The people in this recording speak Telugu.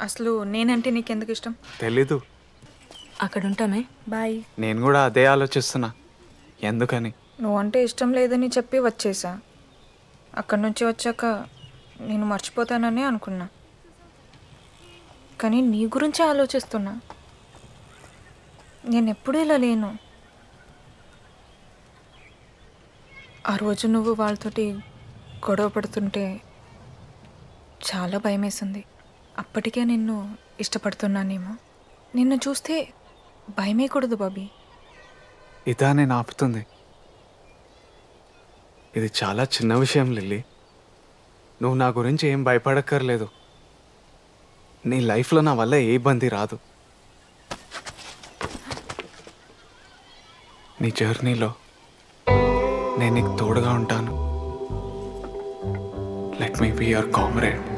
అసలు నేనంటే నీకెందుకు ఇష్టం? తెలీదు. అక్కడ ఉంటామే. బాయ్. నేను కూడా అదే ఆలోచిస్తున్నా. ఎందుకని? నువ్వంటే ఇష్టం లేదని చెప్పి వచ్చేసా. అక్కడి నుంచి వచ్చాక నేను మర్చిపోతానని అనుకున్నా. కానీ నీ గురించే ఆలోచిస్తున్నా. నేను ఎప్పుడూ ఇలా లేను. ఆ రోజు నువ్వు వాళ్ళతోటి గొడవ పడుతుంటే చాలా భయమేసింది. అప్పటికే నిన్ను ఇష్టపడుతున్నానేమో. నిన్ను చూస్తే భయమేయకూడదు బాబీ. ఇదా నేను ఆపుతుంది? ఇది చాలా చిన్న విషయం లిల్లీ. నువ్వు నా గురించి ఏం భయపడక్కర్లేదు. నీ లైఫ్లో నా వల్ల ఏ ఇబ్బంది రాదు. నీ జర్నీలో నేను నీకు తోడుగా ఉంటాను. Let me be your comrade.